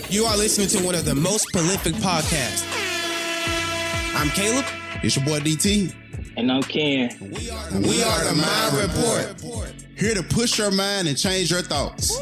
You are listening to one of the most prolific podcasts. I'm Caleb. It's your boy DT. And I'm Ken. We are the Mind Report. Here to push your mind and change your thoughts.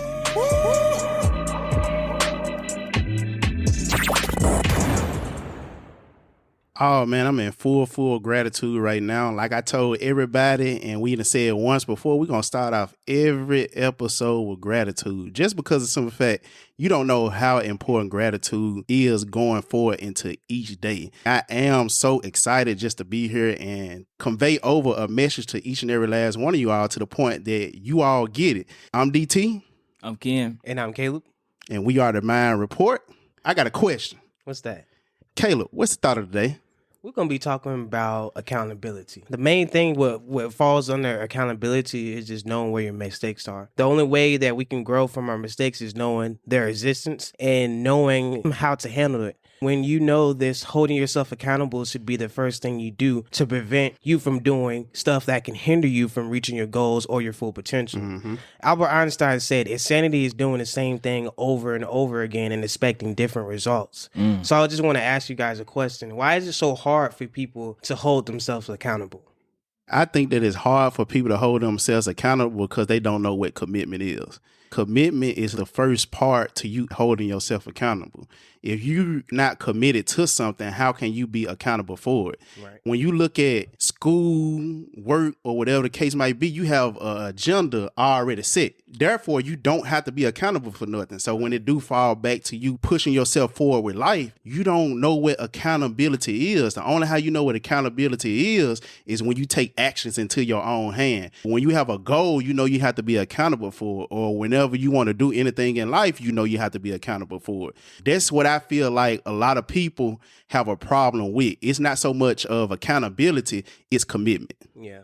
Oh, man, I'm in full gratitude right now. Like I told everybody, and we even said once before, we're going to start off every episode with gratitude. Just because of some fact, you don't know how important gratitude is going forward into each day. I am so excited just to be here and convey over a message to each and every last one of you all to the point that you all get it. I'm DT. I'm Ken. And I'm Caleb. And we are the Mind Report. I got a question. What's that? Caleb, what's the thought of the day? We're going to be talking about accountability. The main thing what falls under accountability is just knowing where your mistakes are. The only way that we can grow from our mistakes is knowing their existence and knowing how to handle it. When you know this, holding yourself accountable should be the first thing you do to prevent you from doing stuff that can hinder you from reaching your goals or your full potential. Mm-hmm. Albert Einstein said, insanity is doing the same thing over and over again and expecting different results. So I just want to ask you guys a question. Why is it so hard for people to hold themselves accountable? I think that it's hard for people to hold themselves accountable because they don't know what commitment is. Commitment is the first part to you holding yourself accountable. If you're not committed to something, how can you be accountable for it? Right. When you look at school, work, or whatever the case might be, you have an agenda already set. Therefore, you don't have to be accountable for nothing. So when it do fall back to you pushing yourself forward with life, you don't know what accountability is. The only how you know what accountability is when you take actions into your own hand. When you have a goal, you know you have to be accountable for it. Or whenever you want to do anything in life, you know you have to be accountable for it. That's what I feel like a lot of people have a problem with. It's not so much of accountability, it's commitment. Yeah.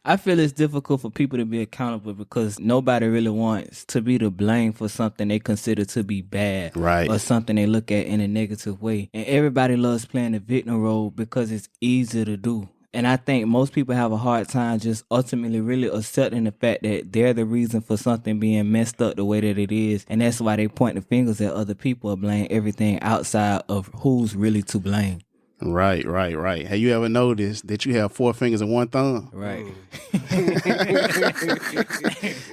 I feel it's difficult for people to be accountable because nobody really wants to be to blame for something they consider to be bad, right, or something they look at in a negative way. And everybody loves playing the victim role because it's easy to do. And I think most people have a hard time just ultimately really accepting the fact that they're the reason for something being messed up the way that it is. And that's why they point the fingers at other people and blame everything outside of who's really to blame. Right. Have you ever noticed that you have 4 fingers and 1 thumb? Right.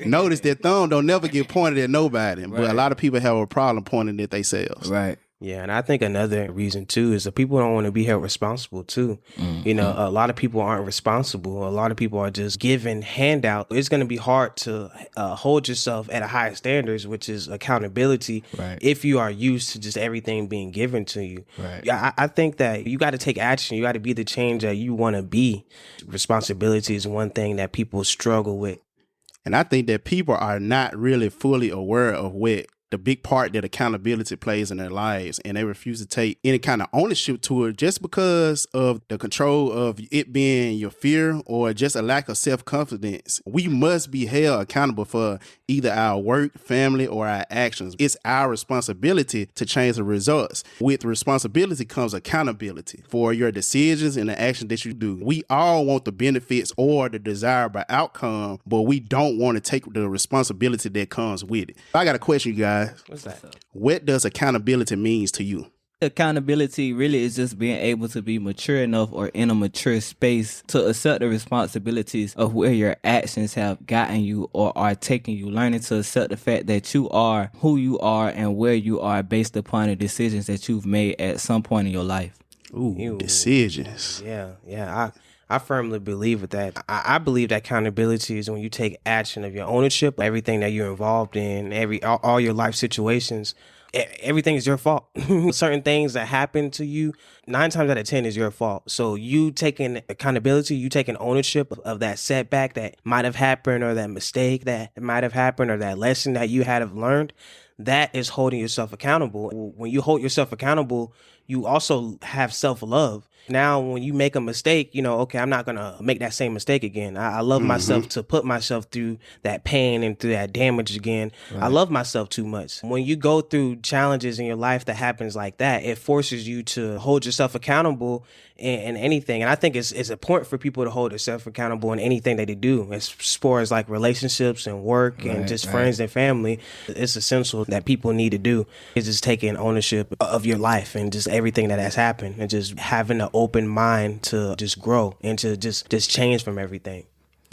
Notice that thumb don't never get pointed at nobody, right. But a lot of people have a problem pointing at themselves. Right. Yeah, and I think another reason, too, is that people don't want to be held responsible, too. Mm-hmm. You know, a lot of people aren't responsible. A lot of people are just given handout. It's going to be hard to hold yourself at a higher standards, which is accountability, right, if you are used to just everything being given to you. Right. Yeah, I think that you got to take action. You got to be the change that you want to be. Responsibility is one thing that people struggle with. And I think that people are not really fully aware of what the big part that accountability plays in their lives, and they refuse to take any kind of ownership to it just because of the control of it being your fear or just a lack of self-confidence. We must be held accountable for either our work, family, or our actions. It's our responsibility to change the results. With responsibility comes accountability for your decisions and the action that you do. We all want the benefits or the desirable outcome, but we don't want to take the responsibility that comes with it. I got a question, you guys. What's that? What does accountability means to you? Accountability really is just being able to be mature enough or in a mature space to accept the responsibilities of where your actions have gotten you or are taking you. Learning to accept the fact that you are who you are and where you are based upon the decisions that you've made at some point in your life. Ooh, decisions. Yeah. I firmly believe with that. I believe that accountability is when you take action of your ownership, everything that you're involved in, all your life situations. Everything is your fault. Certain things that happen to you, 9 times out of 10 is your fault. So you taking accountability, you taking ownership of that setback that might have happened or that mistake that might have happened or that lesson that you had have learned, that is holding yourself accountable. When you hold yourself accountable, you also have self-love. Now, when you make a mistake, you know, okay, I'm not going to make that same mistake again. I love myself to put myself through that pain and through that damage again. Right. I love myself too much. When you go through challenges in your life that happens like that, it forces you to hold yourself accountable in anything. And I think it's important for people to hold themselves accountable in anything that they do, as far as like relationships and work and just friends and family. It's essential. that people need to do is just taking ownership of your life and just everything that has happened and just having an open mind to just grow and to just change from everything.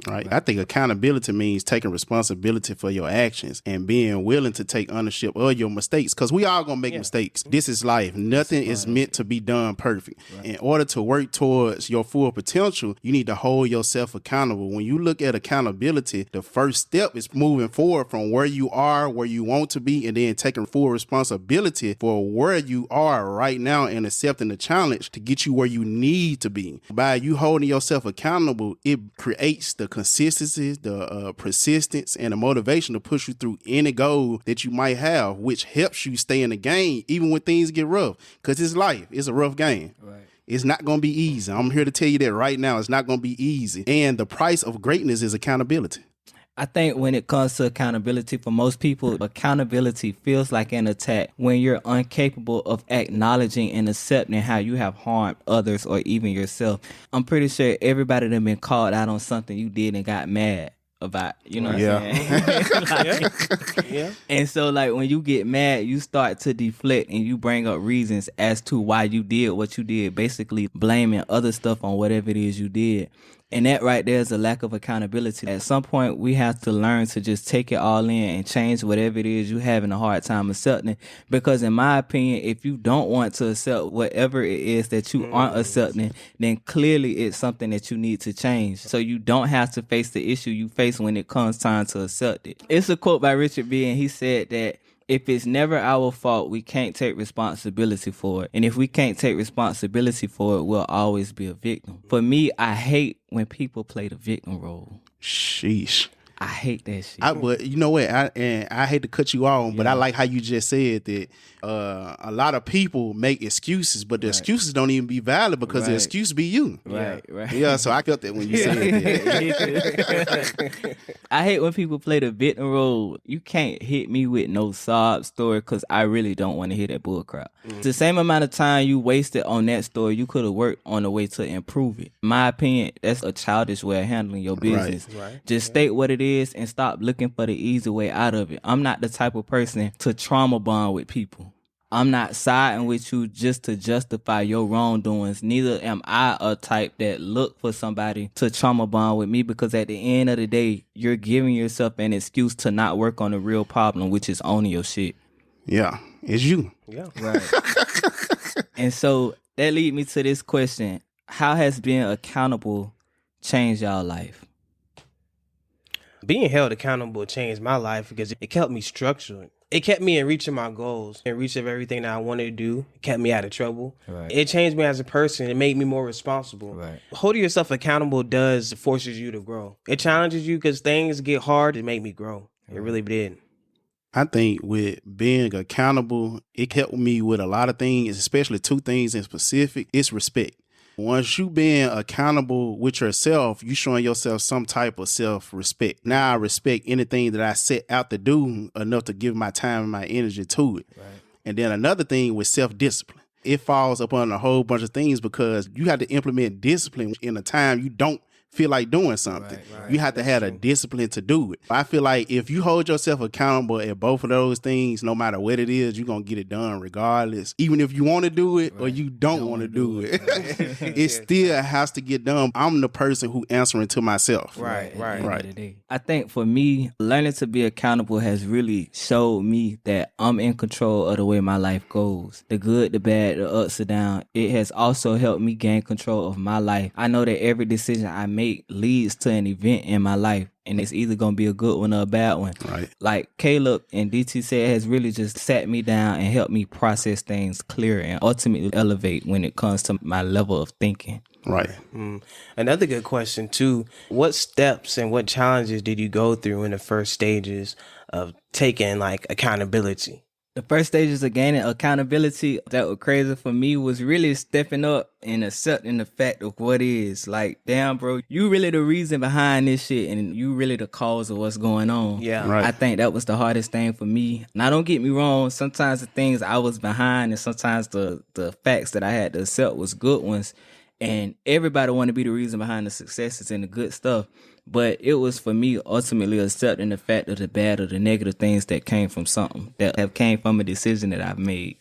Right. I think accountability means taking responsibility for your actions and being willing to take ownership of your mistakes, because we all gonna make mistakes. This is life. Nothing is meant to be done perfect. Right. In order to work towards your full potential, you need to hold yourself accountable. When you look at accountability, the first step is moving forward from where you are, where you want to be, and then taking full responsibility for where you are right now and accepting the challenge to get you where you need to be. By you holding yourself accountable, it creates the consistency, the persistence, and the motivation to push you through any goal that you might have, which helps you stay in the game even when things get rough. Because it's life. It's a rough game. Right. It's not going to be easy. I'm here to tell you that right now. It's not going to be easy. And the price of greatness is accountability. I think when it comes to accountability, for most people, accountability feels like an attack when you're incapable of acknowledging and accepting how you have harmed others or even yourself. I'm pretty sure everybody that been called out on something you did and got mad about, you know what I'm saying? And so like when you get mad, you start to deflect and you bring up reasons as to why you did what you did, basically blaming other stuff on whatever it is you did. And that right there is a lack of accountability. At some point, we have to learn to just take it all in and change whatever it is you're having a hard time accepting. Because in my opinion, if you don't want to accept whatever it is that you aren't accepting, then clearly it's something that you need to change. So you don't have to face the issue you face when it comes time to accept it. It's a quote by Richard B. and he said that if it's never our fault, we can't take responsibility for it. And if we can't take responsibility for it, we'll always be a victim. For me, I hate when people play the victim role. Sheesh. I hate that shit. But you know what? I hate to cut you off, but I like how you just said that a lot of people make excuses, but the excuses don't even be valid because the excuse be you. Right. Yeah, so I felt that when you said that. I hate when people play the victim role. You can't hit me with no sob story because I really don't want to hear that bullcrap. The same amount of time you wasted on that story, you could have worked on the way to improve it. In my opinion, that's a childish way of handling your business. Right. Just state what it is and stop looking for the easy way out of it. I'm not the type of person to trauma bond with people. I'm not siding with you just to justify your wrongdoings. Neither am I a type that look for somebody to trauma bond with me, because at the end of the day, you're giving yourself an excuse to not work on the real problem, which is owning your shit. Yeah, it's you. Yeah. Right. And so that leads me to this question. How has being accountable changed y'all life? Being held accountable changed my life because it kept me structured. It kept me in reaching my goals and reach of everything that I wanted to do. It kept me out of trouble. Right. It changed me as a person. It made me more responsible. Right. Holding yourself accountable forces you to grow. It challenges you because things get hard. It made me grow. It really did. I think with being accountable, it helped me with a lot of things, especially two things in specific. It's respect. Once you being accountable with yourself, you showing yourself some type of self-respect. Now I respect anything that I set out to do enough to give my time and my energy to it. Right. And then another thing with self-discipline. It falls upon a whole bunch of things because you have to implement discipline in a time you don't feel like doing something. Right. You have to have a discipline to do it. I feel like if you hold yourself accountable at both of those things, no matter what it is, you're going to get it done regardless. Even if you want to do it or you don't want to do it, it still has to get done. I'm the person who answering to myself. Right. I think for me, learning to be accountable has really showed me that I'm in control of the way my life goes. The good, the bad, the ups and downs. It has also helped me gain control of my life. I know that every decision I make leads to an event in my life, and it's either going to be a good one or a bad one. Right. Like Caleb and DT said, has really just sat me down and helped me process things clear and ultimately elevate when it comes to my level of thinking. Right. Another good question too. What steps and what challenges did you go through in the first stages of taking like accountability? The first stages of gaining accountability that were crazy for me was really stepping up and accepting the fact of what is. Like, damn, bro, you really the reason behind this shit and you really the cause of what's going on. Yeah. Right. I think that was the hardest thing for me. Now, don't get me wrong. Sometimes the things I was behind and sometimes the facts that I had to accept was good ones. And everybody want to be the reason behind the successes and the good stuff. But it was for me ultimately accepting the fact of the bad or the negative things that came from something that have came from a decision that I've made.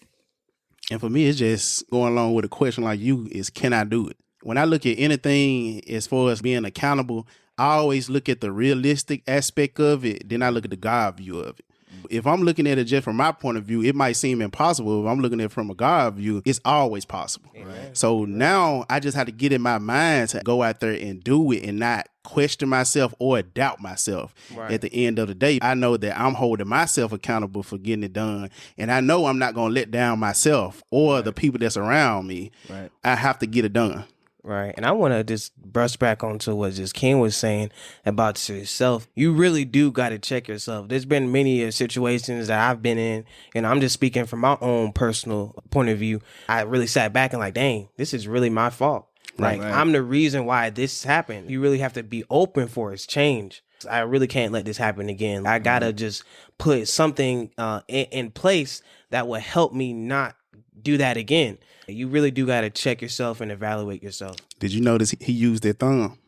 And for me, it's just going along with a question like you is, can I do it? When I look at anything as far as being accountable, I always look at the realistic aspect of it. Then I look at the God view of it. If I'm looking at it just from my point of view, it might seem impossible. If I'm looking at it from a God view, it's always possible. Right. So now I just have to get in my mind to go out there and do it and not question myself or doubt myself. Right. At the end of the day, I know that I'm holding myself accountable for getting it done. And I know I'm not going to let down myself or the people that's around me. Right. I have to get it done. Right. And I want to just brush back onto what just Ken was saying about yourself. You really do got to check yourself. There's been many situations that I've been in, and I'm just speaking from my own personal point of view. I really sat back and like, dang, this is really my fault. Like, I'm the reason why this happened. You really have to be open for its change. I really can't let this happen again. I got to just put something in place that will help me not do that again. You really do got to check yourself and evaluate yourself. Did you notice he used their thumb?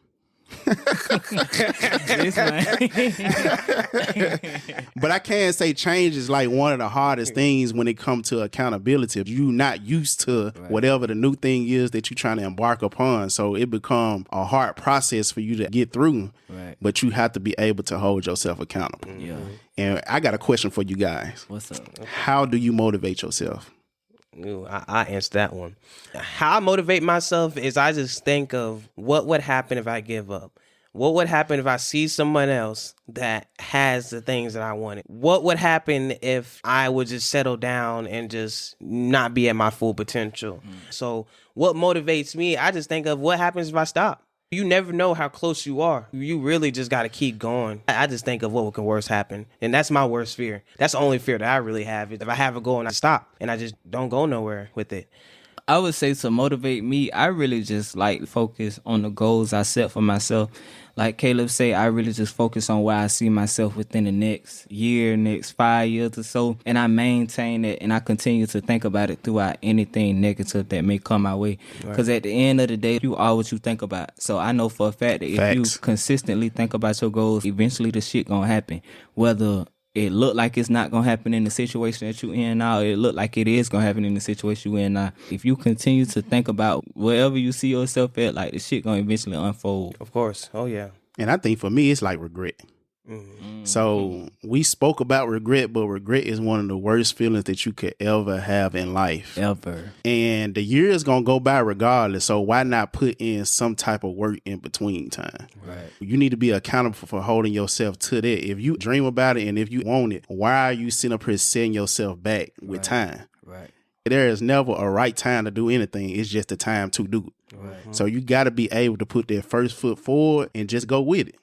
But I can say change is like one of the hardest things when it comes to accountability. If you're not used to whatever the new thing is that you're trying to embark upon, so it become a hard process for you to get through. Right. But you have to be able to hold yourself accountable. Yeah. And I got a question for you guys. What's up? How do you motivate yourself? Ooh, I answer that one. How I motivate myself is I just think of what would happen if I give up. What would happen if I see someone else that has the things that I wanted? What would happen if I would just settle down and just not be at my full potential? So what motivates me, I just think of what happens if I stop. You never know how close you are. You really just got to keep going. I just think of what can worse happen. And that's my worst fear. That's the only fear that I really have. Is if I have a goal and I stop and I just don't go nowhere with it. I would say to motivate me, I really just like focus on the goals I set for myself. Like Caleb say, I really just focus on where I see myself within the next year, next 5 years or so. And I maintain it and I continue to think about it throughout anything negative that may come my way. Because at the end of the day, you are what you think about. So I know for a fact that if you consistently think about your goals, eventually the shit gonna happen. Whether it look like it's not gonna happen in the situation that you in now, it look like it is gonna happen in the situation you in now. If you continue to think about wherever you see yourself at, like the shit gonna eventually unfold. Of course. Oh yeah. And I think for me, it's like regret. So we spoke about regret, but regret is one of the worst feelings that you could ever have in life. Ever. And the year is going to go by regardless. So why not put in some type of work in between time? Right. You need to be accountable for holding yourself to that. If you dream about it and if you want it, why are you sitting up here setting yourself back with time? Right. There is never a right time to do anything. It's just the time to do it. Right. So you got to be able to put that first foot forward and just go with it.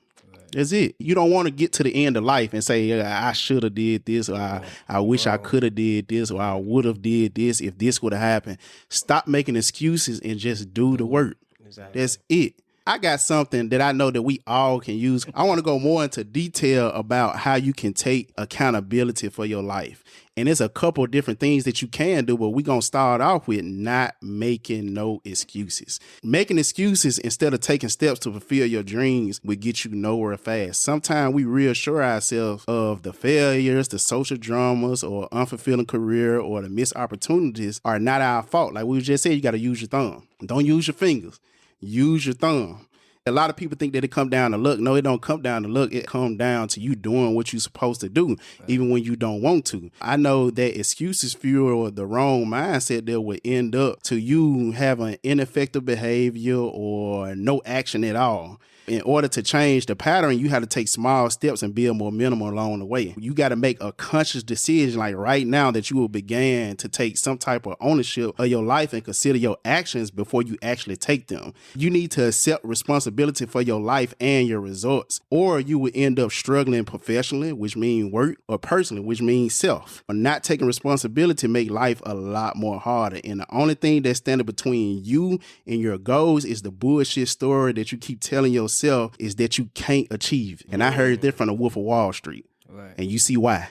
That's it. You don't want to get to the end of life and say, I should have did this, or I wish I could have did this, or I would have did this if this would have happened. Stop making excuses and just do the work. Exactly. That's it. I got something that I know that we all can use. I want to go more into detail about how you can take accountability for your life. And there's a couple of different things that you can do, but we're going to start off with not making no excuses. Making excuses instead of taking steps to fulfill your dreams will get you nowhere fast. Sometimes we reassure ourselves of the failures, the social dramas, or unfulfilling career, or the missed opportunities are not our fault. Like we just said, you got to use your thumb. Don't use your fingers. Use your thumb. A lot of people think that it come down to luck. No, it don't come down to luck. It come down to you doing what you're supposed to do, even when you don't want to. I know that excuses fuel the wrong mindset that would end up to you having ineffective behavior or no action at all. In order to change the pattern, you have to take small steps and build momentum along the way. You got to make a conscious decision, like right now, that you will begin to take some type of ownership of your life and consider your actions before you actually take them. You need to accept responsibility for your life and your results, or you will end up struggling professionally, which means work, or personally, which means self. Or not taking responsibility make life a lot more harder. And the only thing that's standing between you and your goals is the bullshit story that you keep telling yourself is that you can't achieve. And I heard that from the Wolf of Wall Street. Right. And you see why.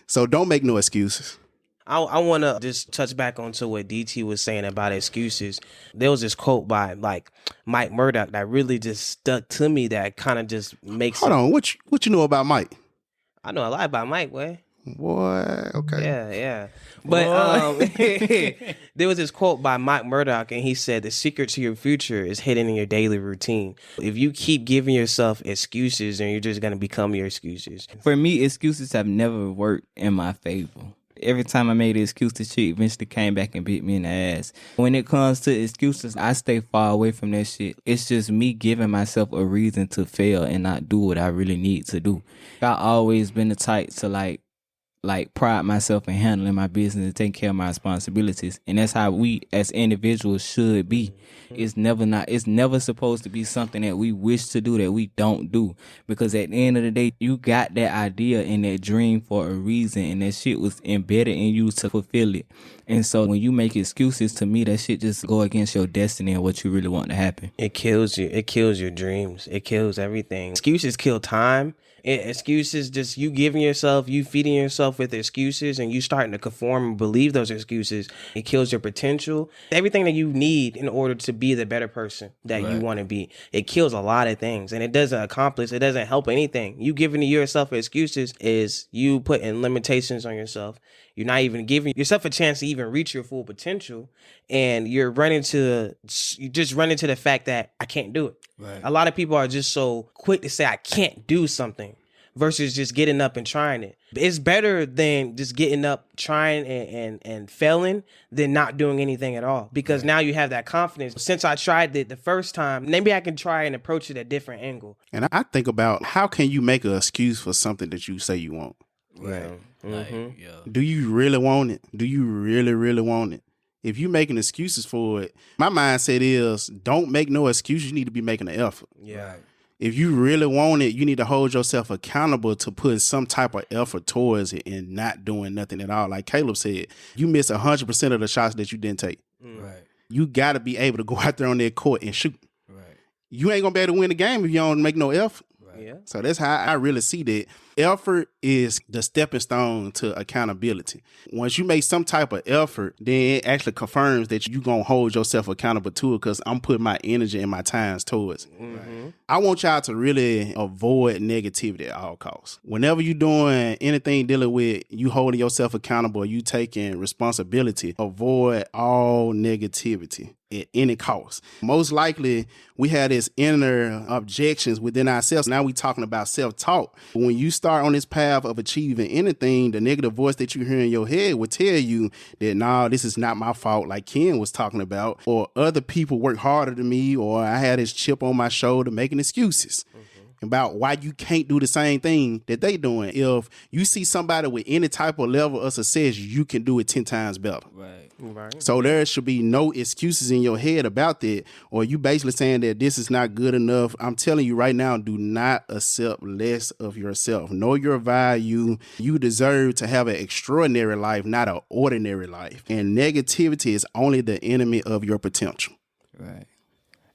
So don't make no excuses. I want to just touch back onto what DT was saying about excuses. There was this quote by like Mike Murdoch that really just stuck to me. That kind of just makes. Hold on, what you know about Mike? I know a lot about Mike, boy. Boy, okay. Yeah. But there was this quote by Mike Murdoch, and he said, "The secret to your future is hidden in your daily routine. If you keep giving yourself excuses, then you're just gonna become your excuses." For me, excuses have never worked in my favor. Every time I made an excuse, the shit eventually came back and bit me in the ass. When it comes to excuses, I stay far away from that shit. It's just me giving myself a reason to fail and not do what I really need to do. I always been the type to like pride myself in handling my business and taking care of my responsibilities. And that's how we as individuals should be. It's never supposed to be something that we wish to do that we don't do. Because at the end of the day, you got that idea and that dream for a reason, and that shit was embedded in you to fulfill it. And so when you make excuses, to me, that shit just go against your destiny and what you really want to happen. It kills you. It kills your dreams. It kills everything. Excuses kill time. Excuses, just you giving yourself, you feeding yourself with excuses, and you starting to conform and believe those excuses. It kills your potential. Everything that you need in order to be the better person that you want to be. It kills a lot of things, and it doesn't help anything. You giving yourself excuses is you putting limitations on yourself. You're not even giving yourself a chance to even reach your full potential, and you just run into the fact that I can't do it. Right. A lot of people are just so quick to say I can't do something versus just getting up and trying it. It's better than just getting up, trying and failing than not doing anything at all, because now you have that confidence. Since I tried it the first time, maybe I can try and approach it at a different angle. And I think about, how can you make an excuse for something that you say you want? Right. Do you really want it? Do you really, really want it? If you making excuses for it, my mindset is, don't make no excuse. You need to be making an effort. Yeah. Right. If you really want it, you need to hold yourself accountable to putting some type of effort towards it and not doing nothing at all. Like Caleb said, you miss 100% of the shots that you didn't take. Right. You got to be able to go out there on that court and shoot. Right. You ain't going to be able to win the game if you don't make no effort. Yeah. So that's how I really see that. Effort is the stepping stone to accountability. Once you make some type of effort, then it actually confirms that you're going to hold yourself accountable to it, because I'm putting my energy and my times towards it. Mm-hmm. I want y'all to really avoid negativity at all costs. Whenever you're doing anything dealing with you holding yourself accountable, you taking responsibility, avoid all negativity at any cost. Most likely, we have this inner objections within ourselves. Now we talking about self-talk. When you start on this path of achieving anything, the negative voice that you hear in your head will tell you that, nah, this is not my fault, like Ken was talking about, or other people work harder than me, or I had this chip on my shoulder, making excuses about why you can't do the same thing that they doing. If you see somebody with any type of level of success, you can do it 10 times better. Right. So there should be no excuses in your head about that, or you basically saying that this is not good enough. I'm telling you right now, do not accept less of yourself. Know your value. You deserve to have an extraordinary life, not an ordinary life. And negativity is only the enemy of your potential. Right.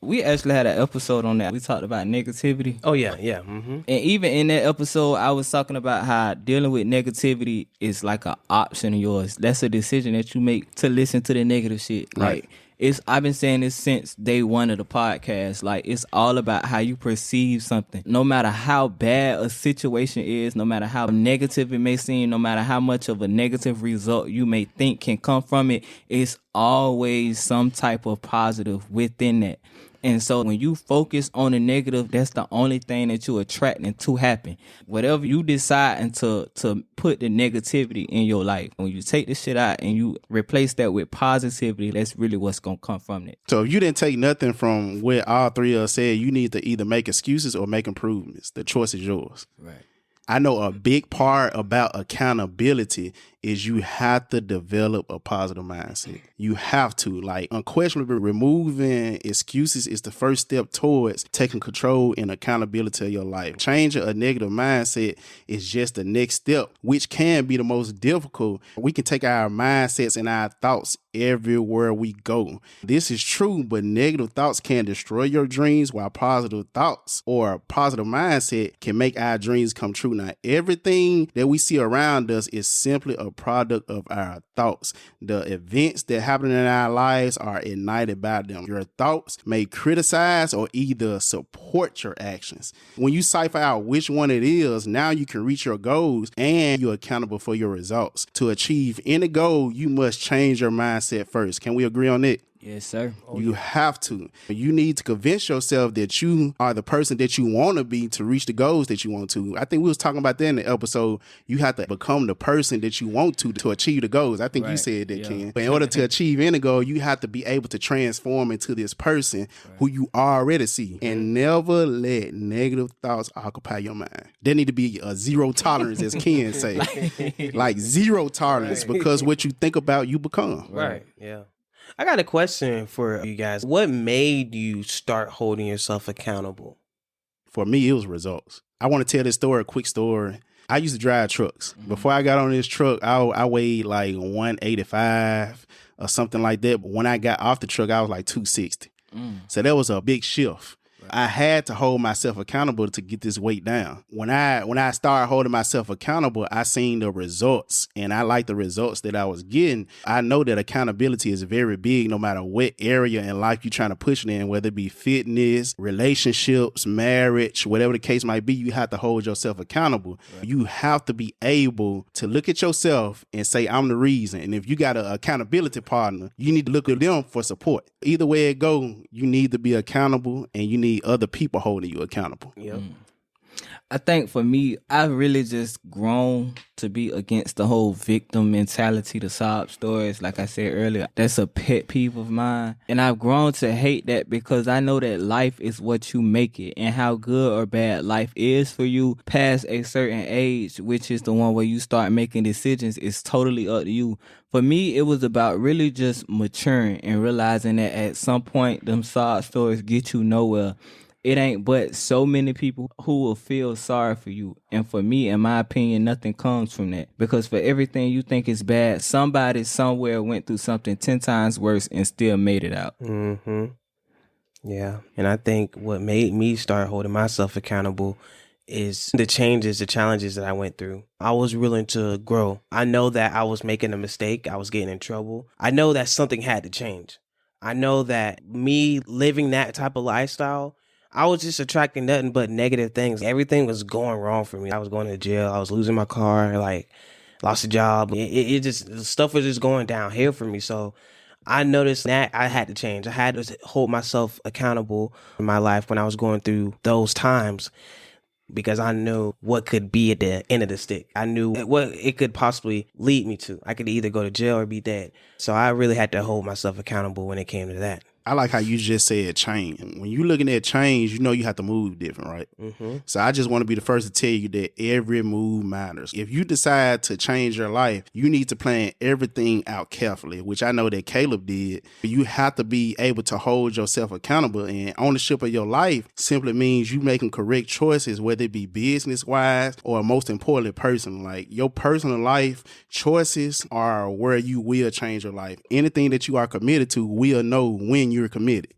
We actually had an episode on that. We talked about negativity. Oh, yeah. Mm-hmm. And even in that episode, I was talking about how dealing with negativity is like an option of yours. That's a decision that you make to listen to the negative shit. Right. Like, I've been saying this since day one of the podcast. Like, it's all about how you perceive something. No matter how bad a situation is, no matter how negative it may seem, no matter how much of a negative result you may think can come from it, it's always some type of positive within that. And so when you focus on the negative, that's the only thing that you're attracting to happen. Whatever you decide to put the negativity in your life, when you take the shit out and you replace that with positivity, that's really what's going to come from it. So if you didn't take nothing from what all three of us said, you need to either make excuses or make improvements. The choice is yours. Right. I know a big part about accountability is you have to develop a positive mindset. You have to, like, unquestionably removing excuses is the first step towards taking control and accountability of your life. Changing a negative mindset is just the next step, which can be the most difficult. We can take our mindsets and our thoughts everywhere we go. This is true, but negative thoughts can destroy your dreams, while positive thoughts or a positive mindset can make our dreams come true. Now, everything that we see around us is simply a a product of our thoughts. The events that happen in our lives are ignited by them. Your thoughts may criticize or either support your actions. When you cipher out which one it is, now you can reach your goals and you're accountable for your results. To achieve any goal, you must change your mindset first. Can we agree on it? Yes, sir. You have to. You need to convince yourself that you are the person that you want to be to reach the goals that you want to. I think we was talking about that in the episode. You have to become the person that you want to achieve the goals. I think you said that, Ken. But in order to achieve any goal, you have to be able to transform into this person who you already see. And never let negative thoughts occupy your mind. There need to be a zero tolerance, as Ken say. Like zero tolerance, because what you think about, you become. Right. Yeah. I got a question for you guys. What made you start holding yourself accountable? For me, it was results. I want to tell this story, a quick story. I used to drive trucks. Before I got on this truck, I weighed like 185 or something like that. But when I got off the truck, I was like 260. So that was a big shift. I had to hold myself accountable to get this weight down. When I started holding myself accountable, I seen the results, and I like the results that I was getting. I know that accountability is very big no matter what area in life you're trying to push it in, whether it be fitness, relationships, marriage, whatever the case might be. You have to hold yourself accountable. Right. You have to be able to look at yourself and say, I'm the reason. And if you got an accountability partner, you need to look at them for support. Either way it go, you need to be accountable, and you need other people holding you accountable. Yep. I think for me, I've really just grown to be against the whole victim mentality, the sob stories. Like I said earlier, that's a pet peeve of mine. And I've grown to hate that because I know that life is what you make it, and how good or bad life is for you past a certain age, which is the one where you start making decisions, is totally up to you. For me, it was about really just maturing and realizing that at some point, them sob stories get you nowhere. It ain't but so many people who will feel sorry for you. And for me, in my opinion, nothing comes from that. Because for everything you think is bad, somebody somewhere went through something 10 times worse and still made it out. Mm-hmm. Yeah. And I think what made me start holding myself accountable is the changes, the challenges that I went through. I was willing to grow. I know that I was making a mistake. I was getting in trouble. I know that something had to change. I know that me living that type of lifestyle, I was just attracting nothing but negative things. Everything was going wrong for me. I was going to jail. I was losing my car, like lost a job. It just, stuff was just going downhill for me. So I noticed that I had to change. I had to hold myself accountable in my life when I was going through those times, because I knew what could be at the end of the stick. I knew what it could possibly lead me to. I could either go to jail or be dead. So I really had to hold myself accountable when it came to that. I like how you just said change. When you're looking at change, you know you have to move different, right? Mm-hmm. So I just want to be the first to tell you that every move matters. If you decide to change your life, you need to plan everything out carefully, which I know that Caleb did. You have to be able to hold yourself accountable, and ownership of your life simply means you making correct choices, whether it be business-wise or most importantly, personal. Like your personal life choices are where you will change your life. Anything that you are committed to will know when you're committed.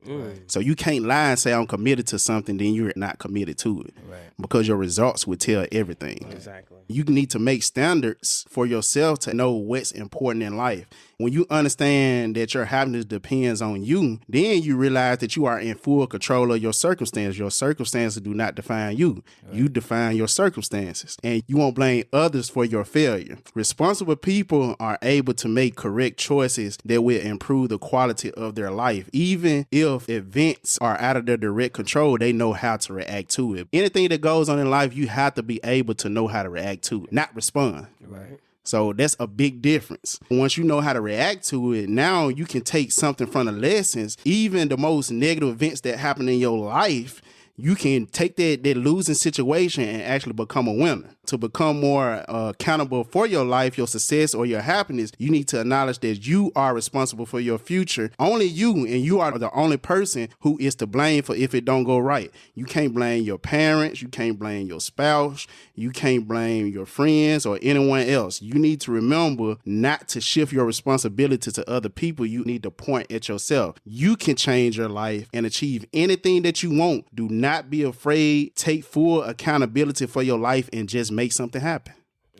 So you can't lie and say I'm committed to something, then you're not committed to it. Right. Because your results will tell everything. Exactly. You need to make standards for yourself to know what's important in life. When you understand that your happiness depends on you, then you realize that you are in full control of your circumstances. Your circumstances do not define you. Right. You define your circumstances. And you won't blame others for your failure. Responsible people are able to make correct choices that will improve the quality of their life. Even if events are out of their direct control, they know how to react to it. Anything that goes on in life, you have to be able to know how to react to it, not respond. Right. So that's a big difference. Once you know how to react to it, now you can take something from the lessons, even the most negative events that happen in your life. You can take that losing situation and actually become a winner. To become more accountable for your life, your success, or your happiness, you need to acknowledge that you are responsible for your future. Only you, and you are the only person who is to blame for if it don't go right. You can't blame your parents. You can't blame your spouse. You can't blame your friends or anyone else. You need to remember not to shift your responsibility to other people. You need to point at yourself. You can change your life and achieve anything that you want. Do not be afraid. Take full accountability for your life and just make something happen.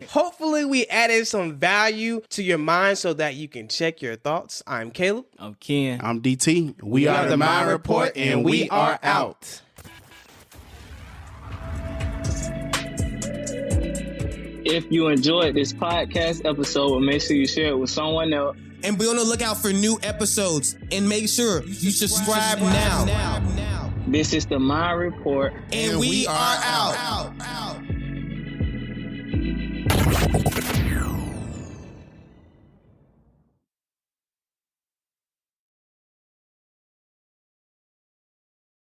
Hopefully we added some value to your mind so that you can check your thoughts. I'm Caleb. I'm Ken. I'm DT. We are the Mind Report, and we are out. If you enjoyed this podcast episode, make sure you share it with someone else. And be on the lookout for new episodes. And make sure you subscribe now. This is the Mind Report. And we are out.